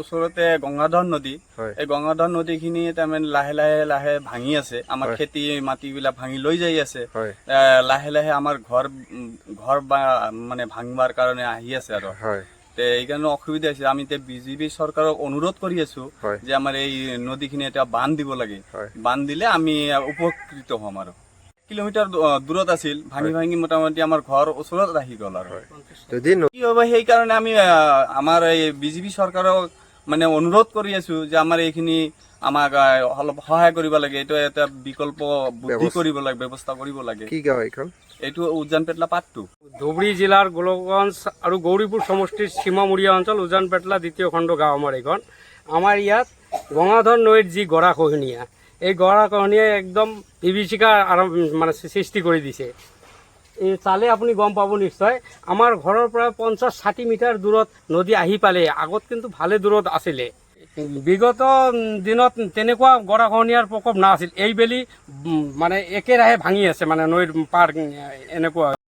ওচৰতে গংগাধৰ নদী, এই গংগাধৰ নদীখিনি তাৰমানে লাহে লাহে লাহে ভাঙি আছে। আমাৰ খেতি মাটিবিলাক ভাঙি লৈ যাই আছে। লাহে লাহে আমাৰ ঘৰ বা মানে ভাঙিবাৰ কাৰণে আহি আছে আৰু এইকাৰণে অসুবিধা হৈছে। আমি এতিয়া বিজেপি চৰকাৰক অনুৰোধ কৰি আছো যে আমাৰ এই নদীখিনি এতিয়া বান্ধ দিব লাগে। বান্ধ দিলে আমি উপকৃত হ'ম। আৰু কিলোমিটাৰ দূৰত আছিল, ভাঙি ভাঙি মোটামুটি আমাৰ ঘৰ ওচৰত আহি গ'ল। আৰু কি হ'ব সেইকাৰণে আমি আমাৰ এই বিজেপি চৰকাৰক মানে অনুৰোধ কৰি আছো যে আমাৰ এইখিনি আমাক অলপ সহায় কৰিব লাগে। এইটো এটা বিকল্প বুদ্ধি কৰিব লাগে, ব্যৱস্থা কৰিব লাগে। কি গাঁও এইখন? এইটো উজানপেটলা পাৰ্ট 2। ধুবুৰী জিলাৰ গোলকগঞ্জ আৰু গৌৰীপুৰ সমষ্টিৰ সীমামূৰীয়া অঞ্চল উজানপেটলা দ্বিতীয় খণ্ড গাঁও আমাৰ এইখন। আমাৰ ইয়াত গঙ্গাধৰ নৈৰ যি গৰাখহনীয়া, এই গৰাখহনীয়াই একদম বিভীষিকা মানে সৃষ্টি কৰি দিছে। এই চালে আপুনি গম পাব নিশ্চয়। আমাৰ ঘৰৰ পৰা 50-60 মিটাৰ দূৰত নদী আহি পালে, আগত কিন্তু ভালে দূৰত আছিলে। বিগত দিনত তেনেকুৱা গৰাখহনীয়াৰ প্ৰকোপ নাছিল। এইবেলি মানে একেৰাহে ভাঙি আছে, মানে নৈৰ পাৰ এনেকুৱা।